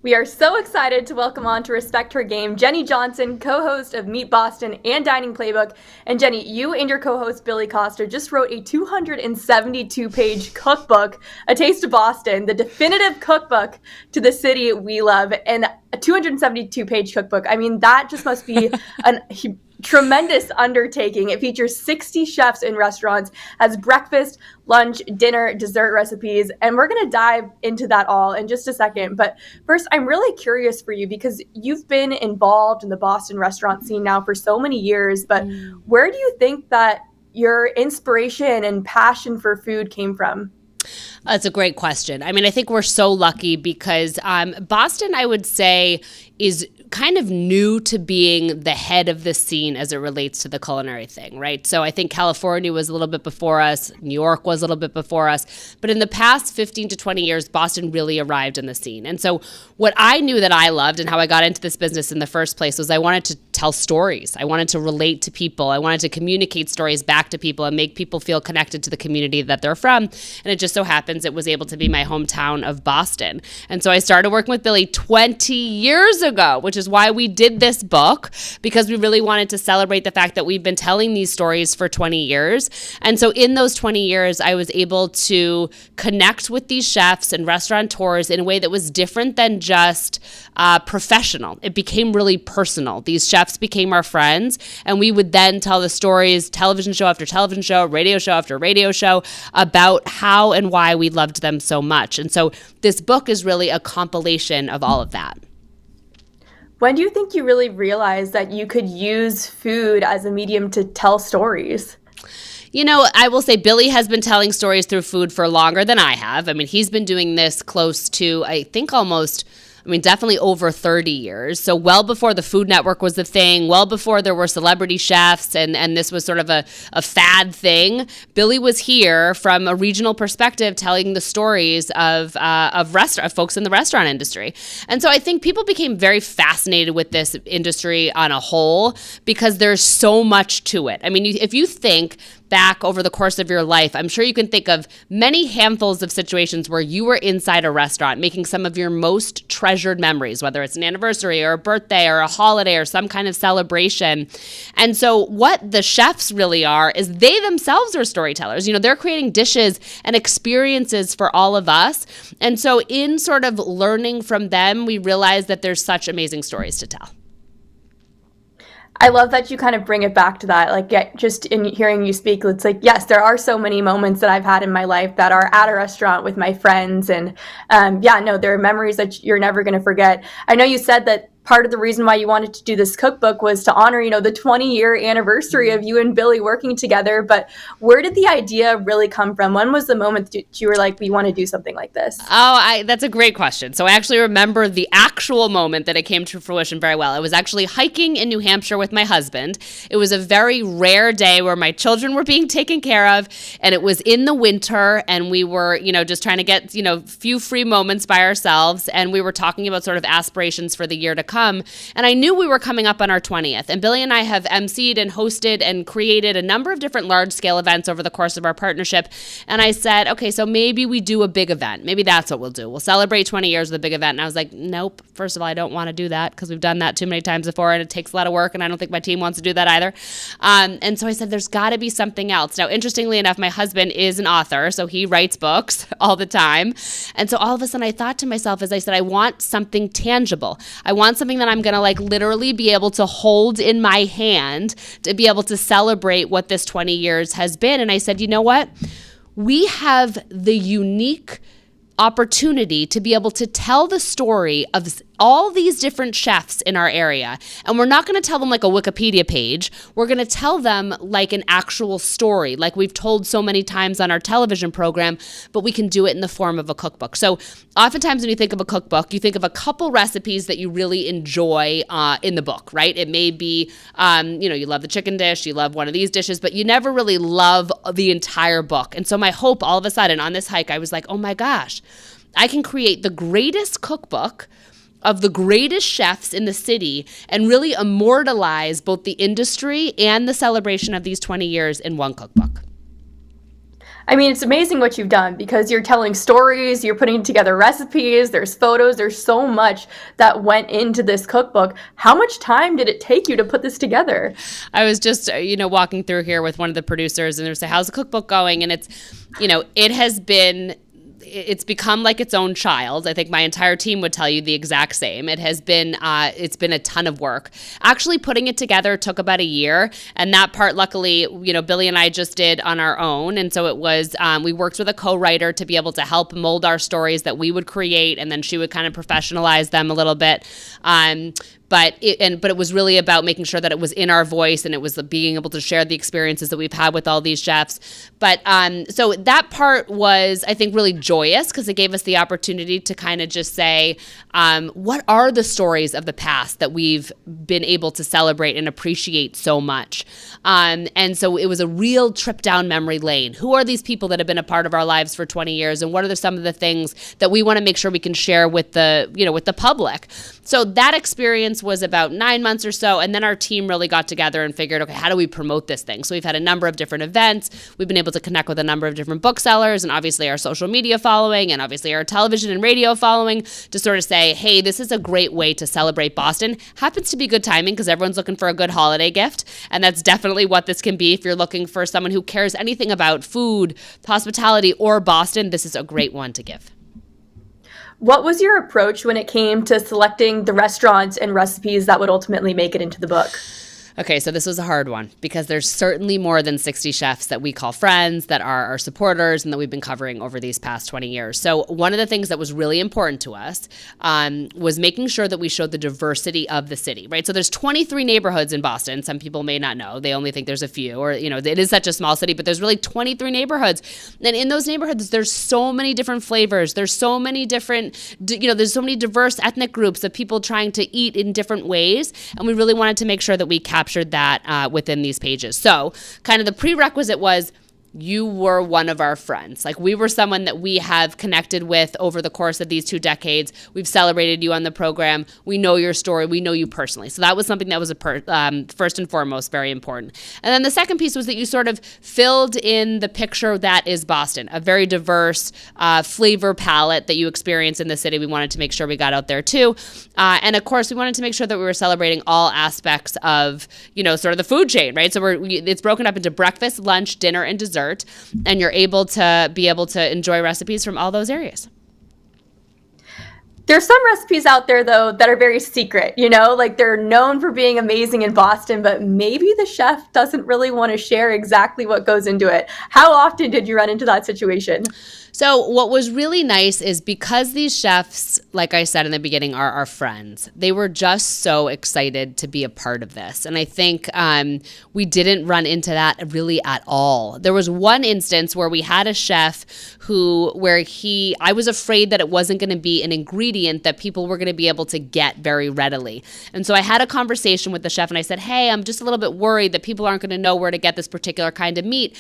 We are so excited to welcome on to Respect Her Game, Jenny Johnson, co-host of Meet Boston and Dining Playbook. And Jenny, you and your co-host Billy Costa just wrote a 272-page cookbook, A Taste of Boston, the definitive cookbook to the city we love. And a 272-page cookbook, I mean, that just must be a tremendous undertaking. It features 60 chefs in restaurants, has breakfast, lunch, dinner, dessert recipes, and we're going to dive into that all in just a second. But first, I'm really curious for you because you've been involved in the Boston restaurant scene now for so many years, but where do you think that your inspiration and passion for food came from? That's a great question. I mean, I think we're so lucky because Boston, I would say, is kind of new to being the head of the scene as it relates to the culinary thing, right? So I think California was a little bit before us, New York was a little bit before us, but in the past 15 to 20 years, Boston really arrived in the scene. And so what I knew that I loved and how I got into this business in the first place was I wanted to tell stories. I wanted to relate to people. I wanted to communicate stories back to people and make people feel connected to the community that they're from. And it just so happens it was able to be my hometown of Boston. And so I started working with Billy 20 years ago, which is why we did this book, because we really wanted to celebrate the fact that we've been telling these stories for 20 years. And so in those 20 years, I was able to connect with these chefs and restaurateurs in a way that was different than just professional. It became really personal. These chefs became our friends, and we would then tell the stories, television show after television show, radio show after radio show, about how and why we loved them so much. And so this book is really a compilation of all of that. When do you think you really realized that you could use food as a medium to tell stories? You know, I will say Billy has been telling stories through food for longer than I have. I mean, he's been doing this close to, I think definitely over 30 years. So well before the Food Network was the thing, well before there were celebrity chefs and this was sort of a fad thing, Billy was here from a regional perspective telling the stories of folks in the restaurant industry. And so I think people became very fascinated with this industry on a whole because there's so much to it. I mean, if you think back over the course of your life, I'm sure you can think of many handfuls of situations where you were inside a restaurant making some of your most treasured memories, whether it's an anniversary or a birthday or a holiday or some kind of celebration. And so what the chefs really are is they themselves are storytellers. You know, they're creating dishes and experiences for all of us. And so in sort of learning from them, we realize that there's such amazing stories to tell. I love that you kind of bring it back to that. Like, just in hearing you speak, it's like, yes, there are so many moments that I've had in my life that are at a restaurant with my friends. And there are memories that you're never going to forget. I know you said that part of the reason why you wanted to do this cookbook was to honor, the 20-year anniversary of you and Billy working together. But where did the idea really come from? When was the moment that you were like, we want to do something like this? That's a great question. So I actually remember the actual moment that it came to fruition very well. I was actually hiking in New Hampshire with my husband. It was a very rare day where my children were being taken care of, and it was in the winter, and we were, just trying to get, few free moments by ourselves, and we were talking about sort of aspirations for the year to come. And I knew we were coming up on our 20th. And Billy and I have emceed and hosted and created a number of different large-scale events over the course of our partnership. And I said, okay, so maybe we do a big event. Maybe that's what we'll do. We'll celebrate 20 years with a big event. And I was like, nope. First of all, I don't want to do that because we've done that too many times before, and it takes a lot of work, and I don't think my team wants to do that either. And so I said, there's got to be something else. Now, interestingly enough, my husband is an author, so he writes books all the time. And so all of a sudden I thought to myself, as I said, I want something tangible. I want something that I'm going to literally be able to hold in my hand to be able to celebrate what this 20 years has been. And I said, you know what? We have the unique opportunity to be able to tell the story of all these different chefs in our area. And we're not going to tell them like a Wikipedia page. We're going to tell them like an actual story, like we've told so many times on our television program, but we can do it in the form of a cookbook. So oftentimes when you think of a cookbook, you think of a couple recipes that you really enjoy in the book, right? It may be, you love the chicken dish, you love one of these dishes, but you never really love the entire book. And so my hope all of a sudden on this hike, I was like, oh my gosh, I can create the greatest cookbook of the greatest chefs in the city and really immortalize both the industry and the celebration of these 20 years in one cookbook. I mean, it's amazing what you've done because you're telling stories, you're putting together recipes, there's photos, there's so much that went into this cookbook. How much time did it take you to put this together? I was just, walking through here with one of the producers and they were saying, how's the cookbook going? And it's become like its own child. I think my entire team would tell you the exact same. It's been a ton of work. Actually putting it together took about a year. And that part, luckily, Billy and I just did on our own. And so it was, we worked with a co-writer to be able to help mold our stories that we would create. And then she would kind of professionalize them a little bit. But it was really about making sure that it was in our voice and it was being able to share the experiences that we've had with all these chefs. But so that part was, I think, really joyous because it gave us the opportunity to kind of just say, what are the stories of the past that we've been able to celebrate and appreciate so much? And so it was a real trip down memory lane. Who are these people that have been a part of our lives for 20 years? And what are some of the things that we want to make sure we can share with the public? So that experience was about 9 months or so. And then our team really got together and figured, okay, how do we promote this thing? So we've had a number of different events. We've been able to connect with a number of different booksellers and obviously our social media following and obviously our television and radio following to sort of say, hey, this is a great way to celebrate Boston. Happens to be good timing because everyone's looking for a good holiday gift. And that's definitely what this can be. If you're looking for someone who cares anything about food, hospitality, or Boston, this is a great one to give. What was your approach when it came to selecting the restaurants and recipes that would ultimately make it into the book? Okay, so this was a hard one because there's certainly more than 60 chefs that we call friends, that are our supporters, and that we've been covering over these past 20 years. So one of the things that was really important to us was making sure that we showed the diversity of the city, right? So there's 23 neighborhoods in Boston. Some people may not know. They only think there's a few, or, it is such a small city, but there's really 23 neighborhoods. And in those neighborhoods, there's so many different flavors. There's so many different, there's so many diverse ethnic groups of people trying to eat in different ways. And we really wanted to make sure that we captured that within these pages. So kind of the prerequisite was you were one of our friends. Like we were someone that we have connected with over the course of these 2 decades. We've celebrated you on the program. We know your story. We know you personally. So that was something that was first and foremost very important. And then the second piece was that you sort of filled in the picture that is Boston, a very diverse flavor palette that you experience in the city. We wanted to make sure we got out there too. And of course, we wanted to make sure that we were celebrating all aspects of, sort of the food chain, right? So it's broken up into breakfast, lunch, dinner, and dessert. And you're able to enjoy recipes from all those areas. There's some recipes out there, though, that are very secret, like they're known for being amazing in Boston, but maybe the chef doesn't really want to share exactly what goes into it. How often did you run into that situation? So what was really nice is because these chefs, like I said in the beginning, are our friends, they were just so excited to be a part of this. And I think we didn't run into that really at all. There was one instance where we had a chef I was afraid that it wasn't going to be an ingredient that people were going to be able to get very readily. And so I had a conversation with the chef and I said, hey, I'm just a little bit worried that people aren't going to know where to get this particular kind of meat.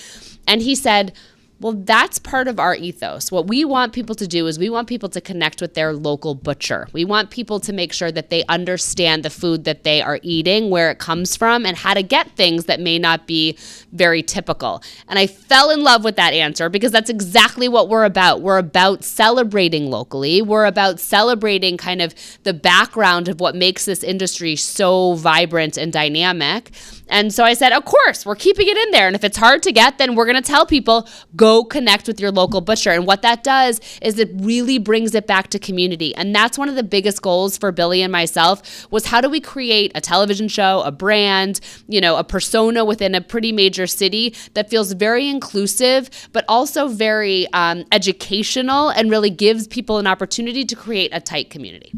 And he said, well, that's part of our ethos. What we want people to do is we want people to connect with their local butcher. We want people to make sure that they understand the food that they are eating, where it comes from, and how to get things that may not be very typical. And I fell in love with that answer because that's exactly what we're about. We're about celebrating locally. We're about celebrating kind of the background of what makes this industry so vibrant and dynamic. And so I said, of course, we're keeping it in there. And if it's hard to get, then we're going to tell people, go connect with your local butcher. And what that does is it really brings it back to community. And that's one of the biggest goals for Billy and myself was how do we create a television show, a brand, a persona within a pretty major city that feels very inclusive, but also very educational and really gives people an opportunity to create a tight community.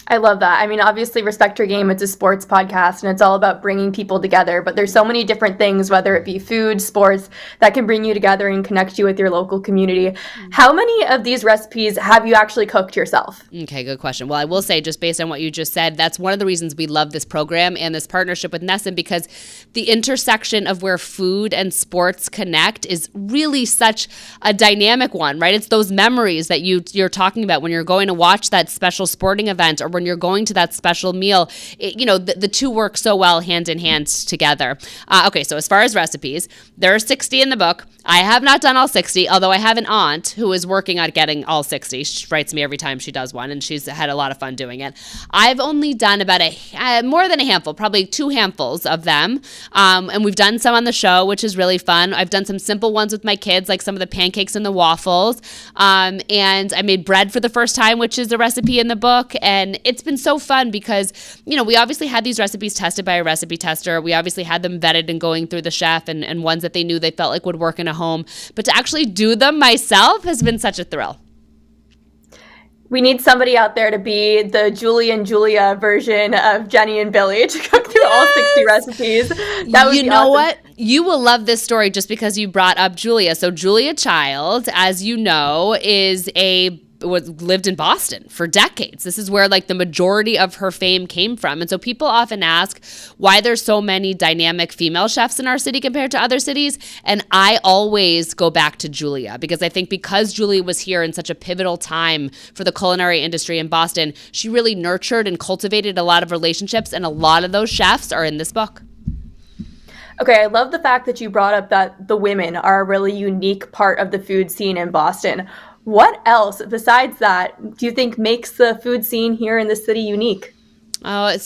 I love that. I mean, obviously, Respect Your Game, it's a sports podcast, and it's all about bringing people together. But there's so many different things, whether it be food, sports, that can bring you together and connect you with your local community. Mm-hmm. How many of these recipes have you actually cooked yourself? Okay, good question. Well, I will say, just based on what you just said, that's one of the reasons we love this program and this partnership with NESN, because the intersection of where food and sports connect is really such a dynamic one, right? It's those memories that you're talking about when you're going to watch that special sporting event or when you're going to that special meal, the two work so well hand in hand together. Okay, so as far as recipes, there are 60 in the book. I have not done all 60, although I have an aunt who is working on getting all 60. She writes me every time she does one, and she's had a lot of fun doing it. I've only done about more than a handful, probably 2 handfuls of them, and we've done some on the show, which is really fun. I've done some simple ones with my kids, like some of the pancakes and the waffles, and I made bread for the first time, which is a recipe in the book, and it's been so fun because, we obviously had these recipes tested by a recipe tester. We obviously had them vetted and going through the chef and ones that they knew they felt like would work in a home, but to actually do them myself has been such a thrill. We need somebody out there to be the Julie and Julia version of Jenny and Billy to cook through all 60 recipes. That would be awesome. What? You will love this story just because you brought up Julia. So Julia Child, as you know, lived in Boston for decades. This is where the majority of her fame came from. And so people often ask why there's so many dynamic female chefs in our city compared to other cities. And I always go back to Julia because I think because Julia was here in such a pivotal time for the culinary industry in Boston, she really nurtured and cultivated a lot of relationships. And a lot of those chefs are in this book. Okay, I love the fact that you brought up that the women are a really unique part of the food scene in Boston. What else besides that do you think makes the food scene here in the city unique? I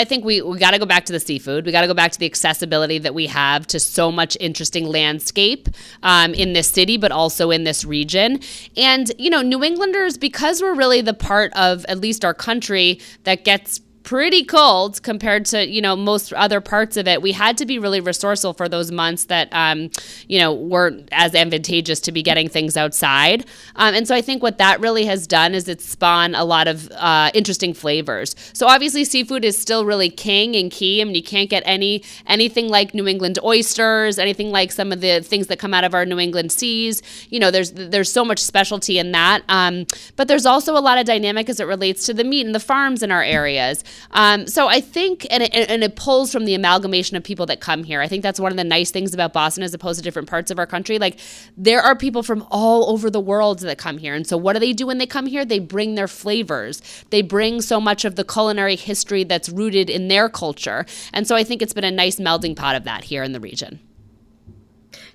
think we got to go back to the seafood. We got to go back to the accessibility that we have to so much interesting landscape in this city, but also in this region. And, New Englanders, because we're really the part of at least our country that gets pretty cold compared to, most other parts of it. We had to be really resourceful for those months that, weren't as advantageous to be getting things outside. And so I think what that really has done is it's spawned a lot of interesting flavors. So obviously seafood is still really king and key. I mean, you can't get anything like New England oysters, anything like some of the things that come out of our New England seas. There's so much specialty in that. But there's also a lot of dynamic as it relates to the meat and the farms in our areas. So I think, and it pulls from the amalgamation of people that come here. I think that's one of the nice things about Boston as opposed to different parts of our country. There are people from all over the world that come here. And so what do they do when they come here? They bring their flavors. They bring so much of the culinary history that's rooted in their culture. And so I think it's been a nice melting pot of that here in the region.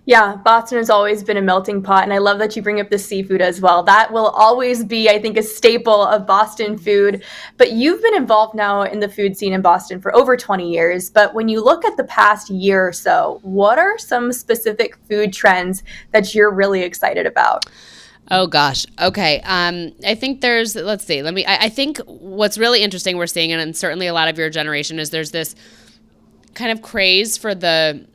Yeah, Boston has always been a melting pot, and I love that you bring up the seafood as well. That will always be, I think, a staple of Boston food. But you've been involved now in the food scene in Boston for over 20 years. But when you look at the past year or so, what are some specific food trends that you're really excited about? Oh gosh. Okay. I think I think what's really interesting we're seeing, and certainly a lot of your generation, is there's this kind of craze for the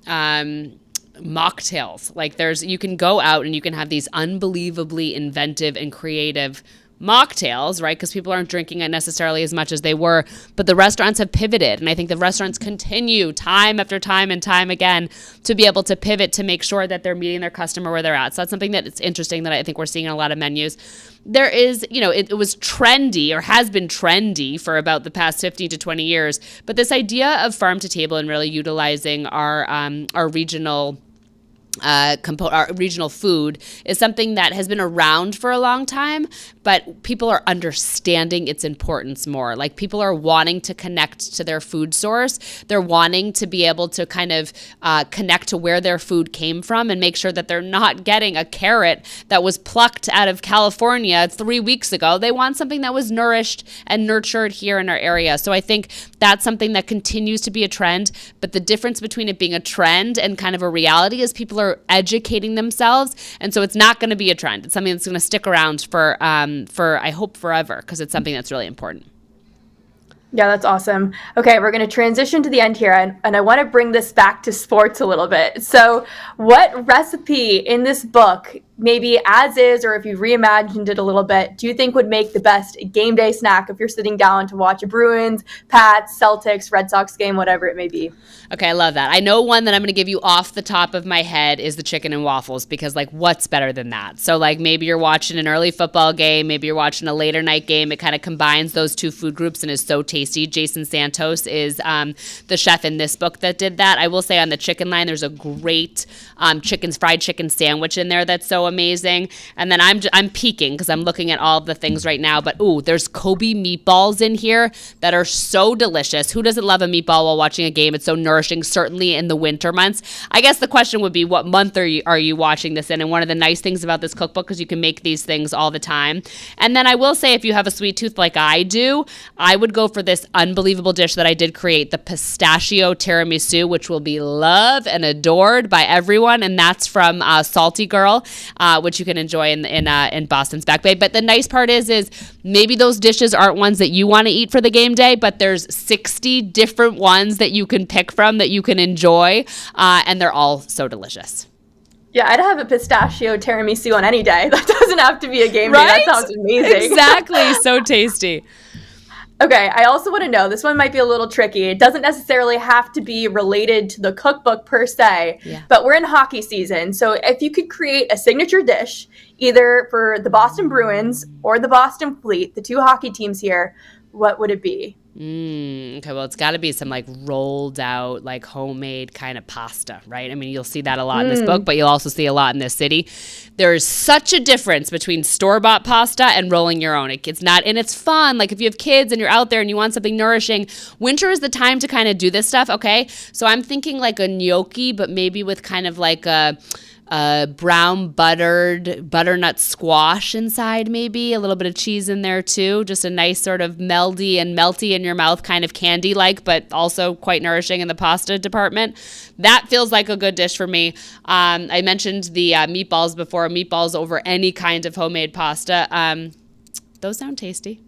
mocktails. You can go out and you can have these unbelievably inventive and creative mocktails, right? Because people aren't drinking it necessarily as much as they were, but the restaurants have pivoted. And I think the restaurants continue time after time and time again to be able to pivot to make sure that they're meeting their customer where they're at. So that's something that it's interesting that I think we're seeing in a lot of menus. There is, it was trendy or has been trendy for about the past 15 to 20 years, but this idea of farm to table and really utilizing our regional our regional food is something that has been around for a long time, but people are understanding its importance more. People are wanting to connect to their food source. They're wanting to be able to kind of connect to where their food came from and make sure that they're not getting a carrot that was plucked out of California 3 weeks ago. They want something that was nourished and nurtured here in our area. So I think that's something that continues to be a trend, but the difference between it being a trend and kind of a reality is people are educating themselves, and so it's not going to be a trend. It's something that's going to stick around for I hope forever, because it's something that's really important. Yeah, that's awesome. Okay, we're going to transition to the end here, and I want to bring this back to sports a little bit. So what recipe in this book, maybe as is, or if you reimagined it a little bit, do you think would make the best game day snack if you're sitting down to watch a Bruins, Pats, Celtics, Red Sox game, whatever it may be? Okay, I love that. I know one that I'm going to give you off the top of my head is the chicken and waffles, because what's better than that? So maybe you're watching an early football game, maybe you're watching a later night game. It kind of combines those two food groups and is so tasty. Jason Santos is the chef in this book that did that. I will say on the chicken line, there's a great fried chicken sandwich in there that's so so amazing. And then I'm peeking because I'm looking at all of the things right now. But there's Kobe meatballs in here that are so delicious. Who doesn't love a meatball while watching a game? It's so nourishing, certainly in the winter months. I guess the question would be, what month are you watching this in? And one of the nice things about this cookbook is you can make these things all the time. And then I will say, if you have a sweet tooth like I do, I would go for this unbelievable dish that I did create, the pistachio tiramisu, which will be loved and adored by everyone. And that's from Salty Girl, which you can enjoy in Boston's Back Bay. But the nice part is maybe those dishes aren't ones that you want to eat for the game day, but there's 60 different ones that you can pick from that you can enjoy, and they're all so delicious. Yeah, I'd have a pistachio tiramisu on any day. That doesn't have to be a game day. Right? That sounds amazing. Exactly. So tasty. Okay, I also want to know, this one might be a little tricky. It doesn't necessarily have to be related to the cookbook per se, but we're in hockey season. So if you could create a signature dish, either for the Boston Bruins or the Boston Fleet, the two hockey teams here, what would it be? Okay, well, it's got to be some like rolled out, like homemade kind of pasta, right? I mean, you'll see that a lot in this book, but you'll also see a lot in this city. There's such a difference between store-bought pasta and rolling your own. It's not, and it's fun. Like if you have kids and you're out there and you want something nourishing, winter is the time to kind of do this stuff, okay? So I'm thinking like a gnocchi, but maybe with kind of like a brown buttered butternut squash inside, maybe a little bit of cheese in there too. Just a nice sort of melty and melty in your mouth, kind of candy-like, but also quite nourishing in the pasta department. That feels like a good dish for me. I mentioned the meatballs before. Meatballs over any kind of homemade pasta. Those sound tasty.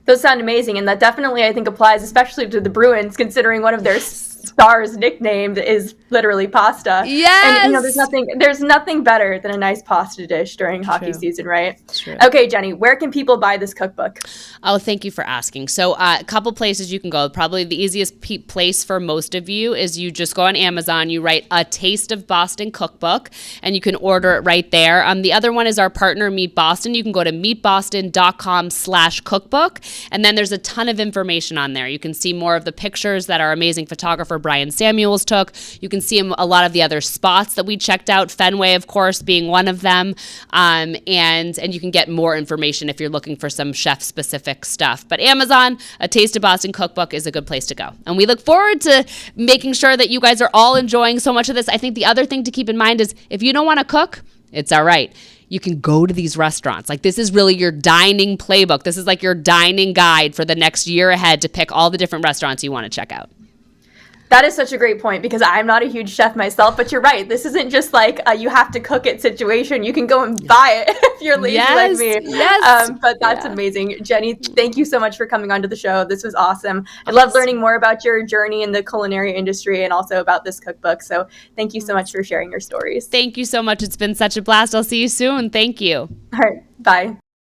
Those sound amazing, and that definitely, I think, applies especially to the Bruins, considering one of their stars nicknamed is literally pasta. Yes. And there's nothing better than a nice pasta dish during hockey season, right? True. Okay, Jenny, where can people buy this cookbook? Oh, thank you for asking. So a couple places you can go. Probably the easiest place for most of you is you just go on Amazon, you write A Taste of Boston Cookbook, and you can order it right there. The other one is our partner, Meet Boston. You can go to meetboston.com/cookbook, and then there's a ton of information on there. You can see more of the pictures that our amazing photographer Brian Samuels took. You can see a lot of the other spots that we checked out, Fenway, of course, being one of them. And you can get more information if you're looking for some chef-specific stuff. But Amazon, A Taste of Boston Cookbook is a good place to go. And we look forward to making sure that you guys are all enjoying so much of this. I think the other thing to keep in mind is if you don't want to cook, it's all right. You can go to these restaurants. Like this is really your dining playbook. This is like your dining guide for the next year ahead to pick all the different restaurants you want to check out. That is such a great point because I'm not a huge chef myself, but you're right. This isn't just like a you have to cook it situation. You can go and buy it if you're lazy like me. Yes. But that's amazing. Jenny, thank you so much for coming onto the show. This was awesome. I love learning more about your journey in the culinary industry and also about this cookbook. So thank you so much for sharing your stories. Thank you so much. It's been such a blast. I'll see you soon. Thank you. All right. Bye.